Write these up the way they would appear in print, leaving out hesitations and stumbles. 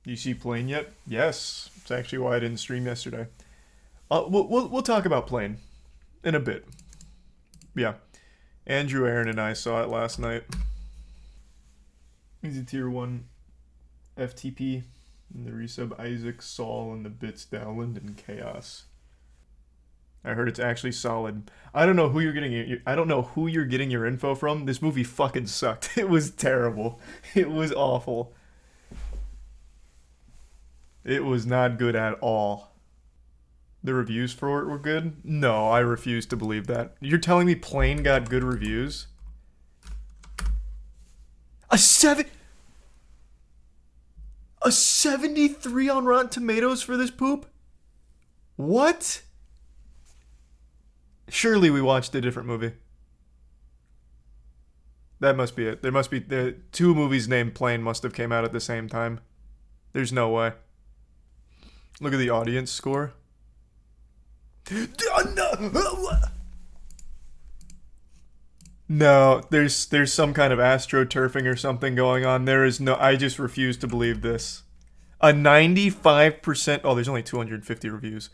You see Plane yet? Yes. It's actually why I didn't stream yesterday. We'll talk about Plane in a bit. Yeah. Andrew, Aaron, and I saw it last night. He's a tier 1 FTP. And the resub Isaac, Saul, and the bits Dowland and Chaos. I heard it's actually solid. I don't know who you're getting your info from. This movie fucking sucked. It was terrible. It was awful. It was not good at all. The reviews for it were good? No, I refuse to believe that. You're telling me Plane got good reviews? A 73 on Rotten Tomatoes for this poop? What? Surely we watched a different movie. That must be it. There must be the two movies named Plane must have came out at the same time. There's no way. Look at the audience score. No, there's some kind of astroturfing or something going on. There is no. I just refuse to believe this. A 95%. Oh, there's only 250 reviews,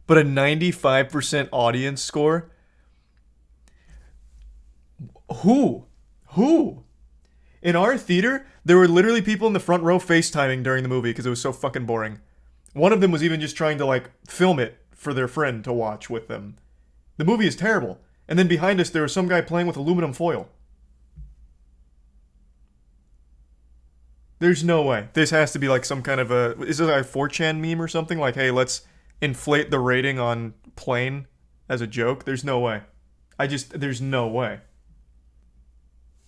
but a 95% audience score. Who? In our theater, there were literally people in the front row FaceTiming during the movie because it was so fucking boring. One of them was even just trying to like film it for their friend to watch with them. The movie is terrible. And then behind us, there was some guy playing with aluminum foil. There's no way. This has to be like some kind of a... Is it like a 4chan meme or something? Like, hey, let's inflate the rating on Plane as a joke? There's no way. There's no way.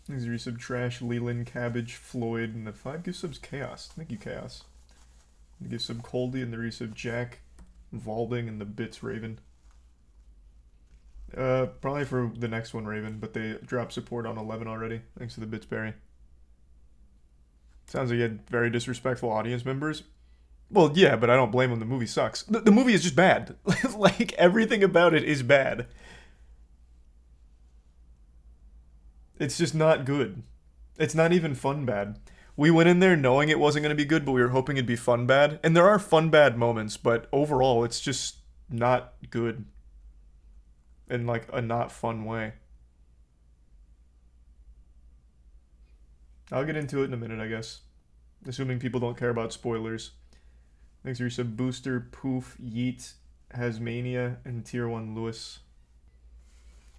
These resub Trash, Leland, Cabbage, Floyd, and the 5 gift subs Chaos. Thank you, Chaos. The gift sub Coldy, and the resub Jack, Valding, and the bits Raven. Probably for the next one, Raven, but they dropped support on 11 already. Thanks to the bits, Barry. Sounds like you had very disrespectful audience members. Well, yeah, but I don't blame them. The movie sucks. The movie is just bad. Like, everything about it is bad. It's just not good. It's not even fun bad. We went in there knowing it wasn't going to be good, but we were hoping it'd be fun bad. And there are fun bad moments, but overall, it's just not good. In like a not fun way. I'll get into it in a minute, I guess. Assuming people don't care about spoilers. Thanks for your sub Booster, Poof, Yeet, Hasmania, and Tier 1 Lewis.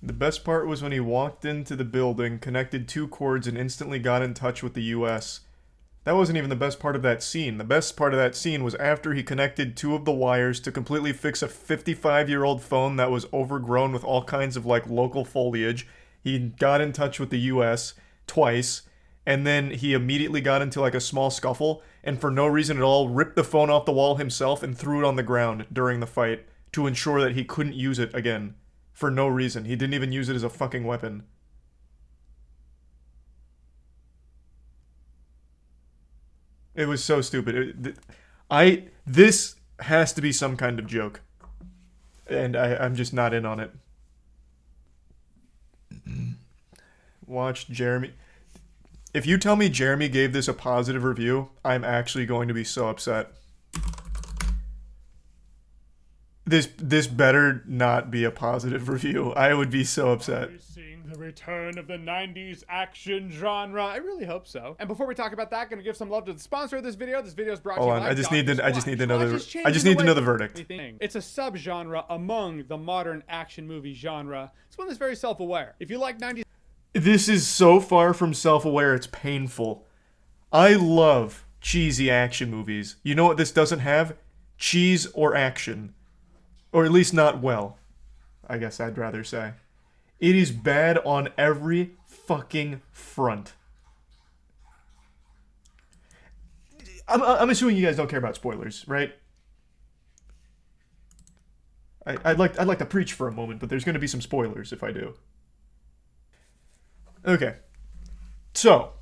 The best part was when he walked into the building, connected 2 cords, and instantly got in touch with the US. That wasn't even the best part of that scene. The best part of that scene was after he connected 2 of the wires to completely fix a 55-year-old phone that was overgrown with all kinds of, like, local foliage. He got in touch with the US twice, and then he immediately got into, like, a small scuffle, and for no reason at all, ripped the phone off the wall himself and threw it on the ground during the fight to ensure that he couldn't use it again. For no reason. He didn't even use it as a fucking weapon. It was so stupid. This has to be some kind of joke. And I'm just not in on it. Watch Jeremy. If you tell me Jeremy gave this a positive review, I'm actually going to be so upset. This better not be a positive review. I would be so upset. Seeing the return of the 90s action genre. I really hope so. And before we talk about that, gonna give some love to the sponsor of this video. This video is brought to you by I just need to know the verdict. It's a subgenre among the modern action movie genre. It's one that's very self-aware. If you like 90s... This is so far from self-aware, it's painful. I love cheesy action movies. You know what this doesn't have? Cheese or action. Or at least not well, I guess I'd rather say. It is bad on every fucking front. I'm assuming you guys don't care about spoilers, right? I'd like to preach for a moment, but there's going to be some spoilers if I do. Okay. So,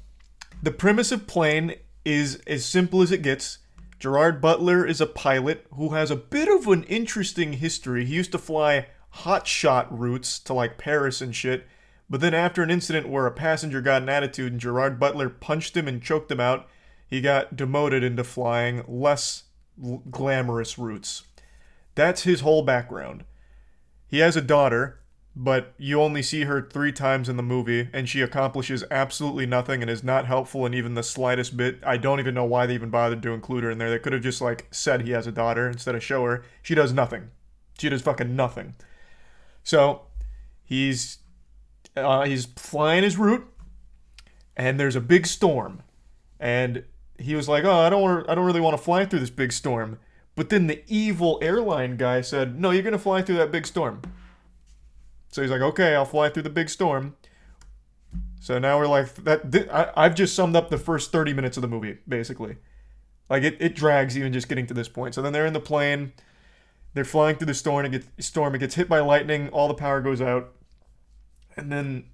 the premise of Plane is as simple as it gets. Gerard Butler is a pilot who has a bit of an interesting history. He used to fly hotshot routes to like Paris and shit, but then after an incident where a passenger got an attitude and Gerard Butler punched him and choked him out, he got demoted into flying less glamorous routes. That's his whole background. He has a daughter, but you only see her 3 times in the movie, and she accomplishes absolutely nothing and is not helpful in even the slightest bit. I don't even know why they even bothered to include her in there. They could have just, like, said he has a daughter instead of show her. She does nothing. She does fucking nothing. So, he's flying his route, and there's a big storm. And he was like, oh, I don't really want to fly through this big storm. But then the evil airline guy said, no, you're going to fly through that big storm. So he's like, okay, I'll fly through the big storm. So now we're like, I've just summed up the first 30 minutes of the movie, basically. Like, it drags even just getting to this point. So then they're in the plane. They're flying through the storm. It gets hit by lightning. All the power goes out. And then,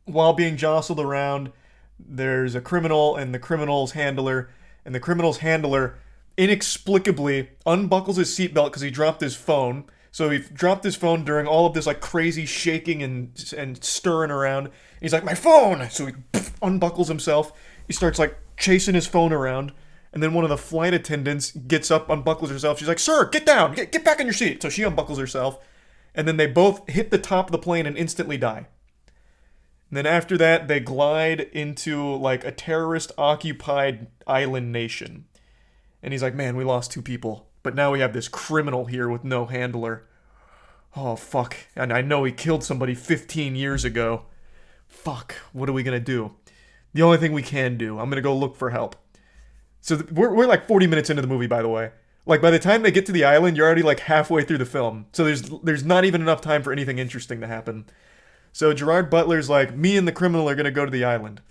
while being jostled around, there's a criminal and the criminal's handler. And the criminal's handler inexplicably unbuckles his seatbelt because he dropped his phone. So he dropped his phone during all of this like crazy shaking and stirring around. He's like, my phone! So he unbuckles himself. He starts like chasing his phone around. And then one of the flight attendants gets up, unbuckles herself. She's like, sir, get down! Get back in your seat! So she unbuckles herself. And then they both hit the top of the plane and instantly die. And then after that, they glide into like a terrorist-occupied island nation. And he's like, man, we lost 2 people. But now we have this criminal here with no handler. Oh, fuck. And I know he killed somebody 15 years ago. Fuck. What are we gonna do? The only thing we can do, I'm gonna go look for help. So we're like 40 minutes into the movie, by the way. Like, by the time they get to the island, you're already like halfway through the film. So there's not even enough time for anything interesting to happen. So Gerard Butler's like, me and the criminal are gonna go to the island.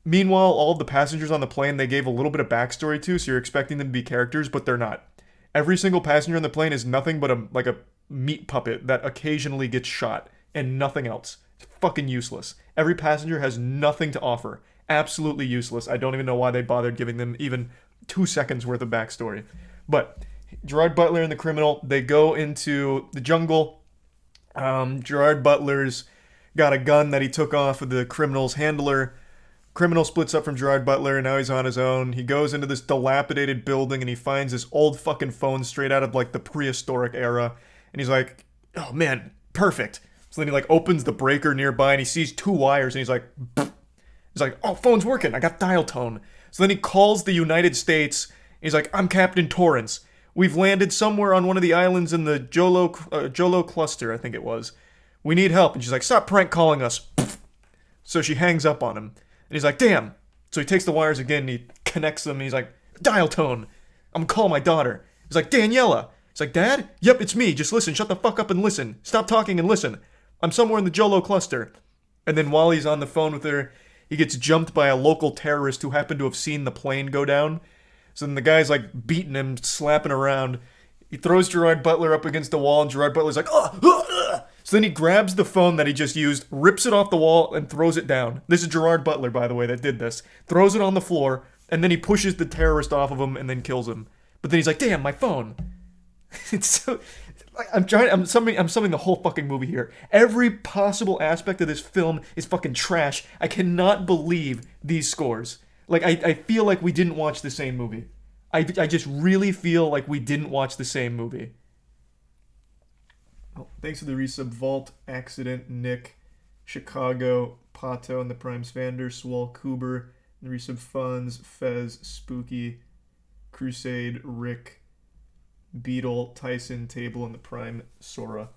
Meanwhile, all of the passengers on the plane, they gave a little bit of backstory to, so you're expecting them to be characters, but they're not. Every single passenger on the plane is nothing but a meat puppet that occasionally gets shot, and nothing else. It's fucking useless. Every passenger has nothing to offer. Absolutely useless. I don't even know why they bothered giving them even 2 seconds worth of backstory. But Gerard Butler and the criminal, they go into the jungle. Gerard Butler's got a gun that he took off of the criminal's handler. Criminal splits up from Gerard Butler, and now he's on his own. He goes into this dilapidated building, and he finds this old fucking phone straight out of, like, the prehistoric era. And he's like, oh, man, perfect. So then he, like, opens the breaker nearby, and he sees 2 wires, and he's like, pfft. He's like, oh, phone's working. I got dial tone. So then he calls the United States. He's like, I'm Captain Torrance. We've landed somewhere on one of the islands in the Jolo cluster, I think it was. We need help. And she's like, stop prank calling us. Pfft. So she hangs up on him. And he's like, damn. So he takes the wires again, and he connects them, and he's like, dial tone. I'm gonna call my daughter. He's like, Daniela. He's like, Dad? Yep, it's me. Just listen. Shut the fuck up and listen. Stop talking and listen. I'm somewhere in the Jolo cluster. And then while he's on the phone with her, he gets jumped by a local terrorist who happened to have seen the plane go down. So then the guy's like beating him, slapping around. He throws Gerard Butler up against the wall, and Gerard Butler's like, So then he grabs the phone that he just used, rips it off the wall, and throws it down. This is Gerard Butler, by the way, that did this. Throws it on the floor, and then he pushes the terrorist off of him and then kills him. But then he's like, damn, my phone. It's so... I'm summing the whole fucking movie here. Every possible aspect of this film is fucking trash. I cannot believe these scores. Like, I feel like we didn't watch the same movie. I just really feel like we didn't watch the same movie. Oh, thanks for the resub. Vault, Accident, Nick, Chicago, Pato, and the Primes Vander, Swall, Coober, and the resub Funds, Fez, Spooky, Crusade, Rick, Beetle, Tyson, Table, and the Prime, Sora,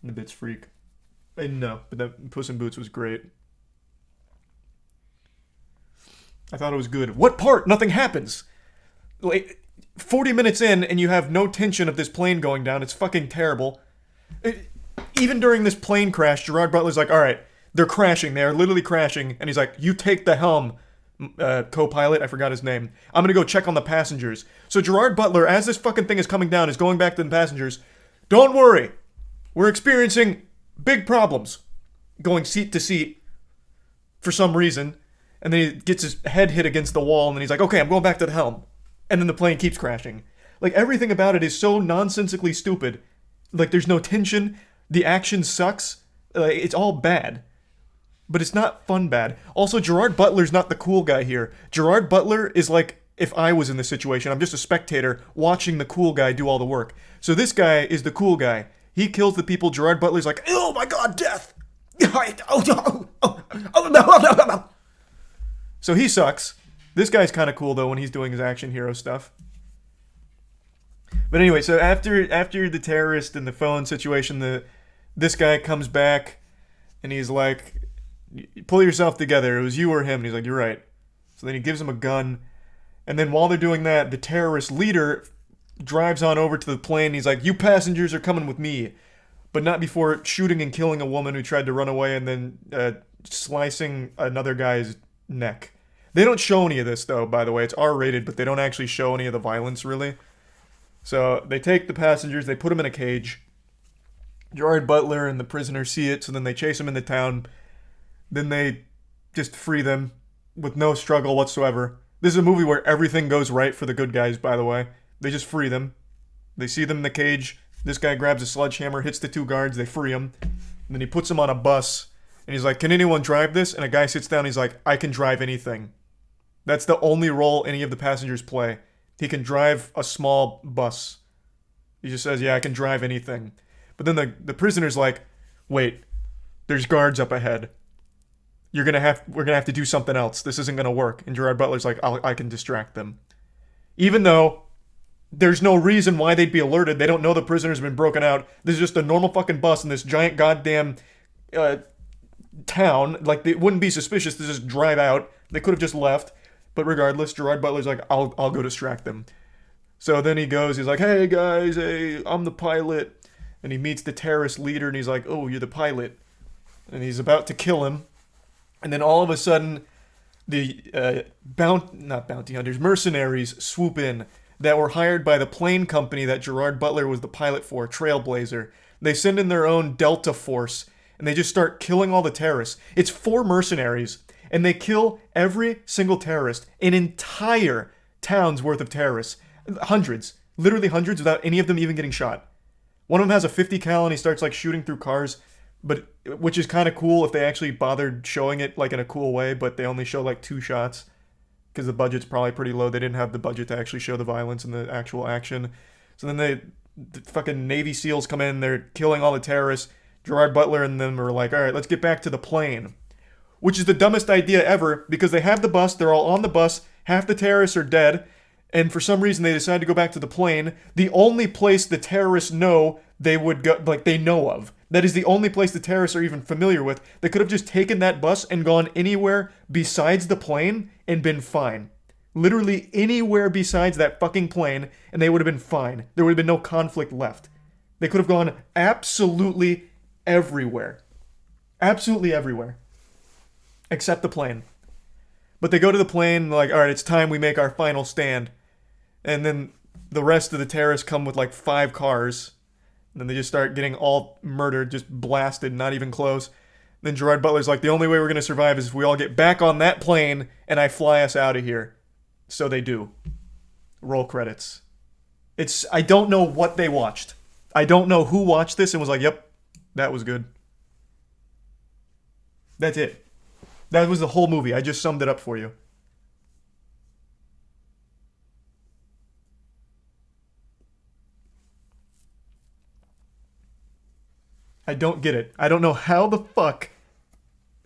and the Bits Freak. And no, but that Puss in Boots was great. I thought it was good. What part? Nothing happens. Like, 40 minutes in, and you have no tension of this plane going down. It's fucking terrible. Even during this plane crash, Gerard Butler's like, alright, they're crashing. They're literally crashing. And he's like, you take the helm, co-pilot. I forgot his name. I'm gonna go check on the passengers. So Gerard Butler, as this fucking thing is coming down, is going back to the passengers. Don't worry. We're experiencing big problems. Going seat to seat for some reason. And then he gets his head hit against the wall, and then he's like, okay, I'm going back to the helm. And then the plane keeps crashing. Like, everything about it is so nonsensically stupid. Like, there's no tension. The action sucks. It's all bad. but it's not fun bad. Also, Gerard Butler's not the cool guy here. Gerard Butler is like if I was in this situation. I'm just a spectator watching the cool guy do all the work. So this guy is the cool guy. He kills the people. Gerard Butler's like, oh my god, death! No. So he sucks. This guy's kind of cool though when he's doing his action hero stuff. But anyway, so after the terrorist and the phone situation, this guy comes back and he's like, pull yourself together. It was you or him. And he's like, you're right. So then he gives him a gun. And then while they're doing that, the terrorist leader drives on over to the plane. He's like, you passengers are coming with me. But not before shooting and killing a woman who tried to run away and then slicing another guy's neck. They don't show any of this, though, by the way. It's R-rated, but they don't actually show any of the violence, really. So they take the passengers, they put them in a cage. Gerard Butler and the prisoner see it, so then they chase them into town. Then they just free them with no struggle whatsoever. This is a movie where everything goes right for the good guys, by the way. They just free them. They see them in the cage. This guy grabs a sledgehammer, hits the two guards, they free him. And then he puts them on a bus, and he's like, can anyone drive this? And a guy sits down, and he's like, I can drive anything. That's the only role any of the passengers play. He can drive a small bus. He just says, yeah, I can drive anything. But then the prisoner's like, wait, there's guards up ahead. We're gonna have to do something else. This isn't gonna work. And Gerard Butler's like, I can distract them. Even though there's no reason why they'd be alerted. They don't know the prisoner's been broken out. This is just a normal fucking bus in this giant goddamn town. Like, they wouldn't be suspicious to just drive out. They could have just left. But regardless, Gerard Butler's like, I'll go distract them. So then he goes, he's like, hey guys, hey, I'm the pilot. And he meets the terrorist leader and he's like, oh, you're the pilot. And he's about to kill him. And then all of a sudden, the not bounty hunters, mercenaries swoop in that were hired by the plane company that Gerard Butler was the pilot for, Trailblazer. They send in their own Delta Force and they just start killing all the terrorists. It's 4 mercenaries. And they kill every single terrorist, an entire town's worth of terrorists. Hundreds. Literally hundreds without any of them even getting shot. One of them has a 50 cal and he starts like shooting through cars, which is kind of cool if they actually bothered showing it like in a cool way, but they only show like 2 shots because the budget's probably pretty low. They didn't have the budget to actually show the violence and the actual action. So then the fucking Navy SEALs come in, they're killing all the terrorists. Gerard Butler and them are like, all right, let's get back to the plane. Which is the dumbest idea ever, because they have the bus, they're all on the bus, half the terrorists are dead, and for some reason they decide to go back to the plane, the only place the terrorists know they would go, like they know of. That is the only place the terrorists are even familiar with. They could have just taken that bus and gone anywhere besides the plane and been fine. Literally anywhere besides that fucking plane, and they would have been fine. There would have been no conflict left. They could have gone absolutely everywhere. Absolutely everywhere. Except the plane. But they go to the plane, like, alright, it's time we make our final stand. And then the rest of the terrorists come with like 5 cars. And then they just start getting all murdered, just blasted, not even close. Then Gerard Butler's like, the only way we're going to survive is if we all get back on that plane and I fly us out of here. So they do. Roll credits. I don't know what they watched. I don't know who watched this and was like, yep, that was good. That's it. That was the whole movie. I just summed it up for you. I don't get it. I don't know how the fuck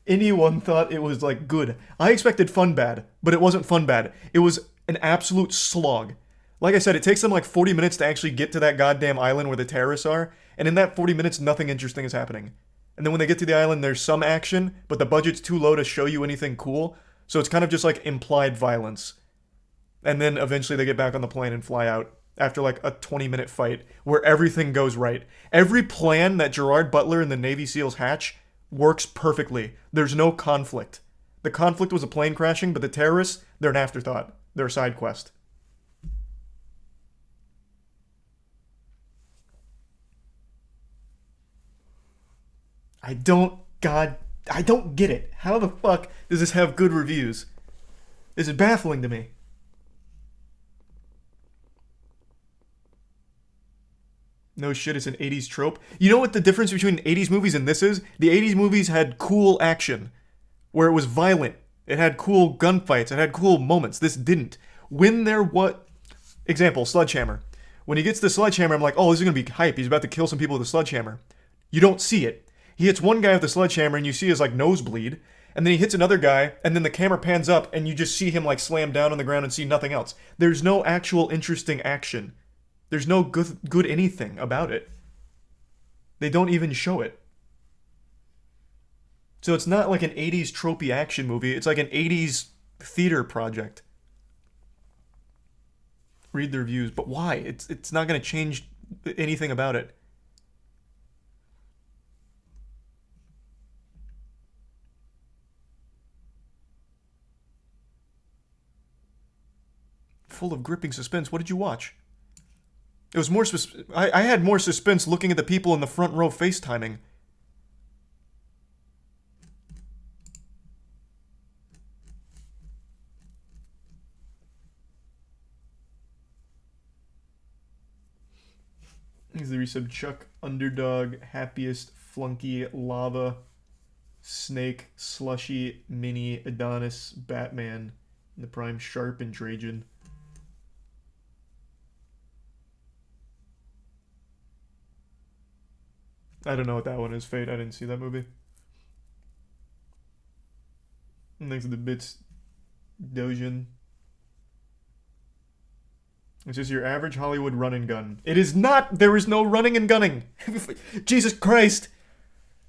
anyone thought it was, like, good. I expected fun bad, but it wasn't fun bad. It was an absolute slog. Like I said, it takes them like 40 minutes to actually get to that goddamn island where the terrorists are, and in that 40 minutes, nothing interesting is happening. And then when they get to the island, there's some action, but the budget's too low to show you anything cool, so it's kind of just like implied violence. And then eventually they get back on the plane and fly out after like a 20-minute fight where everything goes right. Every plan that Gerard Butler and the Navy SEALs hatch works perfectly. There's no conflict. The conflict was a plane crashing, but the terrorists, they're an afterthought. They're a side quest. I don't get it. How the fuck does this have good reviews? This is baffling to me. No shit, it's an 80s trope. You know what the difference between 80s movies and this is? The 80s movies had cool action. where it was violent. It had cool gunfights. It had cool moments. This didn't. When there what? Example, sledgehammer. When he gets the sledgehammer, I'm like, oh, this is going to be hype. He's about to kill some people with a sledgehammer. You don't see it. He hits one guy with the sledgehammer, and you see his, like, nosebleed. And then he hits another guy, and then the camera pans up, and you just see him, like, slam down on the ground and see nothing else. There's no actual interesting action. There's no good anything about it. They don't even show it. So it's not like an 80s tropey action movie. It's like an 80s theater project. Read the reviews. But why? It's not going to change anything about it. Full of gripping suspense. What did you watch? It was more... I had more suspense looking at the people in the front row FaceTiming. Here's the resub. Chuck, Underdog, Happiest, Flunky, Lava, Snake, Slushy, Mini, Adonis, Batman, and the Prime, Sharp, and Trajan. I don't know what that one is, Fate. I didn't see that movie. And thanks to the bits, Dojin. It's just your average Hollywood run and gun. It is not! There is no running and gunning! Jesus Christ!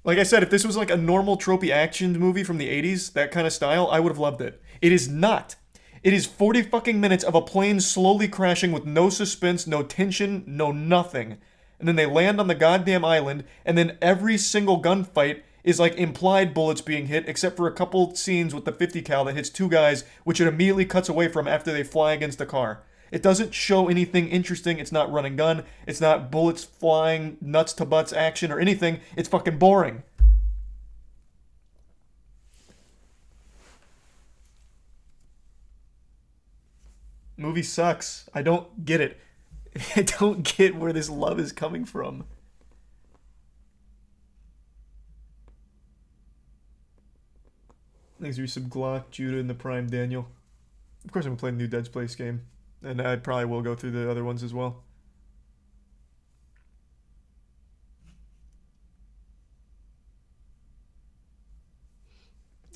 Like I said, if this was like a normal tropey action movie from the 80s, that kind of style, I would have loved it. It is not. It is 40 fucking minutes of a plane slowly crashing with no suspense, no tension, no nothing. And then they land on the goddamn island, and then every single gunfight is like implied bullets being hit, except for a couple scenes with the 50 cal that hits two guys, which it immediately cuts away from after they fly against a car. It doesn't show anything interesting. It's not run and gun. It's not bullets flying, nuts to butts action or anything. It's fucking boring. Movie sucks. I don't get it. I don't get where this love is coming from. Thanks for some Glock, Judah, and the Prime, Daniel. Of course I'm playing the new Dead Space game. And I probably will go through the other ones as well.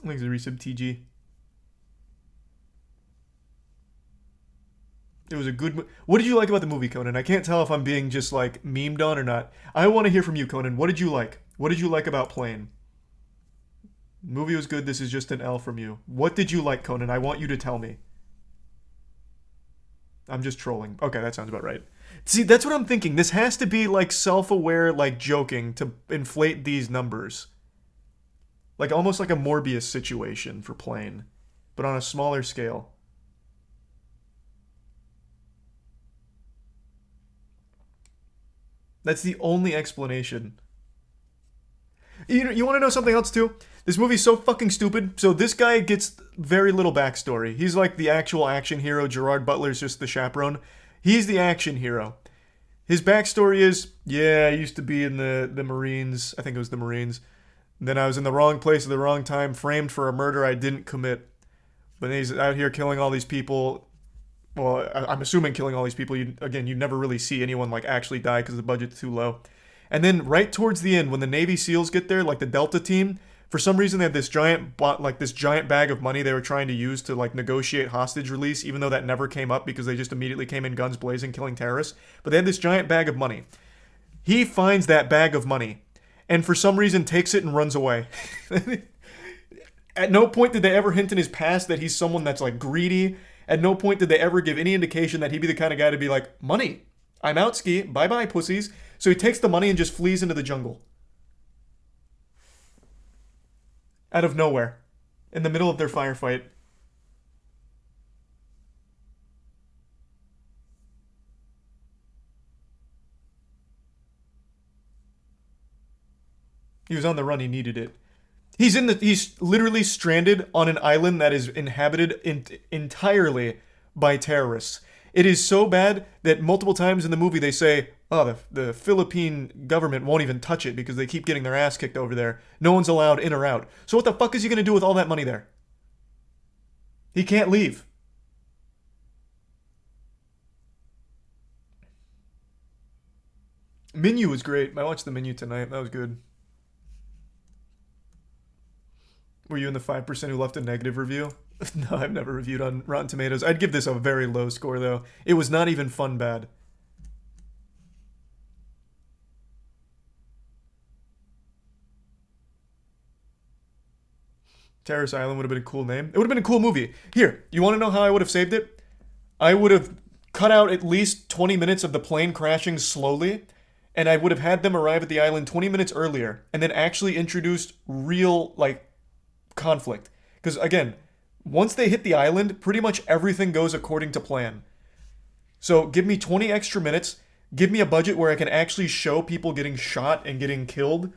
Thanks to resub TG. It was a good... What did you like about the movie, Conan? I can't tell if I'm being just, like, memed on or not. I want to hear from you, Conan. What did you like? What did you like about Plane? The movie was good. This is just an L from you. What did you like, Conan? I want you to tell me. I'm just trolling. Okay, that sounds about right. See, that's what I'm thinking. This has to be, like, self-aware, like, joking to inflate these numbers. Like, almost like a Morbius situation for Plane, but on a smaller scale. That's the only explanation. You want to know something else, too? This movie's so fucking stupid. So this guy gets very little backstory. He's like the actual action hero. Gerard Butler's just the chaperone. He's the action hero. His backstory is, yeah, I used to be in the Marines. I think it was the Marines. Then I was in the wrong place at the wrong time, framed for a murder I didn't commit. But then he's out here killing all these people. Well, I'm assuming killing all these people. You never really see anyone like actually die because the budget's too low. And then right towards the end, when the Navy SEALs get there, like the Delta team, for some reason they had this giant bag of money they were trying to use to like negotiate hostage release, even though that never came up because they just immediately came in guns blazing, killing terrorists. But they had this giant bag of money. He finds that bag of money, and for some reason takes it and runs away. At no point did they ever hint in his past that he's someone that's like greedy. At no point did they ever give any indication that he'd be the kind of guy to be like, money, I'm out ski, bye-bye pussies. So he takes the money and just flees into the jungle. Out of nowhere. In the middle of their firefight. He was on the run, he needed it. He's literally stranded on an island that is inhabited entirely by terrorists. It is so bad that multiple times in the movie they say, oh, the Philippine government won't even touch it because they keep getting their ass kicked over there. No one's allowed in or out. So what the fuck is he going to do with all that money there? He can't leave. Menu was great. I watched the menu tonight. That was good. Were you in the 5% who left a negative review? No, I've never reviewed on Rotten Tomatoes. I'd give this a very low score, though. It was not even fun bad. Terrace Island would have been a cool name. It would have been a cool movie. Here, you want to know how I would have saved it? I would have cut out at least 20 minutes of the plane crashing slowly, and I would have had them arrive at the island 20 minutes earlier, and then actually introduced real, like, conflict. Because, again, once they hit the island, pretty much everything goes according to plan. So give me 20 extra minutes, give me a budget where I can actually show people getting shot and getting killed,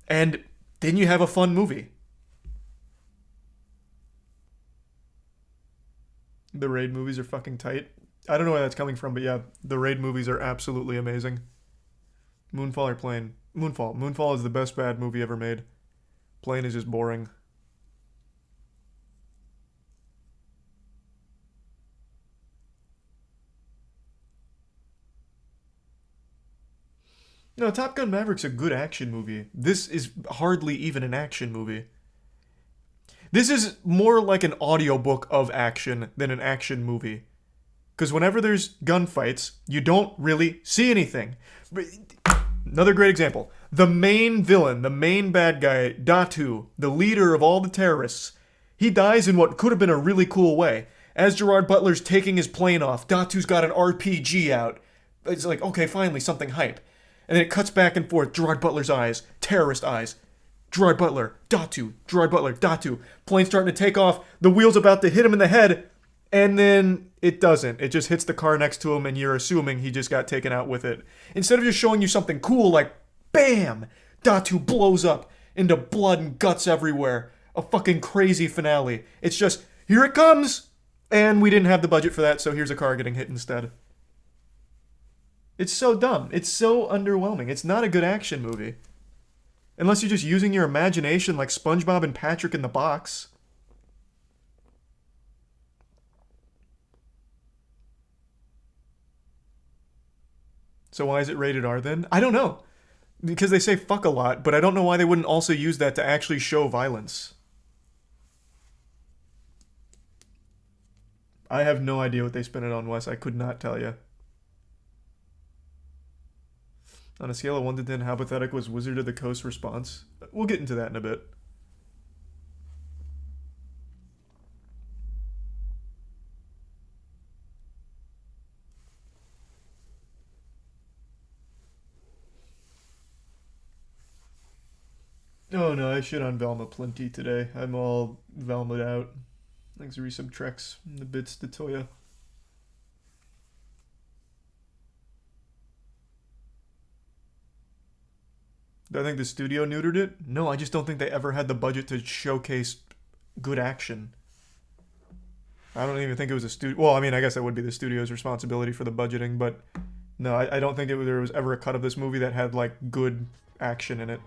and then you have a fun movie. The Raid movies are fucking tight. I don't know where that's coming from, but yeah, the Raid movies are absolutely amazing. Moonfall or Plane? Moonfall. Moonfall is the best bad movie ever made. Plane is just boring. No, Top Gun Maverick's a good action movie. This is hardly even an action movie. This is more like an audiobook of action than an action movie. Because whenever there's gunfights, you don't really see anything. Another great example. The main villain, the main bad guy, Datu, the leader of all the terrorists, he dies in what could have been a really cool way. As Gerard Butler's taking his plane off, Datu's got an RPG out. It's like, okay, finally, something hype. And then it cuts back and forth. Gerard Butler's eyes, terrorist eyes. Gerard Butler, Datu, Gerard Butler, Datu. Plane starting to take off. The wheel's about to hit him in the head. And then it doesn't. It just hits the car next to him and you're assuming he just got taken out with it. Instead of just showing you something cool like, bam! Datu blows up into blood and guts everywhere. A fucking crazy finale. It's just, here it comes! And we didn't have the budget for that, so here's a car getting hit instead. It's so dumb. It's so underwhelming. It's not a good action movie. Unless you're just using your imagination like SpongeBob and Patrick in the Box. So why is it rated R then? I don't know. Because they say fuck a lot, but I don't know why they wouldn't also use that to actually show violence. I have no idea what they spent it on, Wes. I could not tell you. On a scale of 1 to 10, how pathetic was Wizard of the Coast response? We'll get into that in a bit. Oh no, I shit on Velma plenty today. I'm all Velma'd out. Thanks for resub Trex and the bits to Toya. Do I think the studio neutered it? No, I just don't think they ever had the budget to showcase good action. I don't even think it was a studio. Well, I mean, I guess that would be the studio's responsibility for the budgeting, but no, I don't think there was ever a cut of this movie that had like good action in it.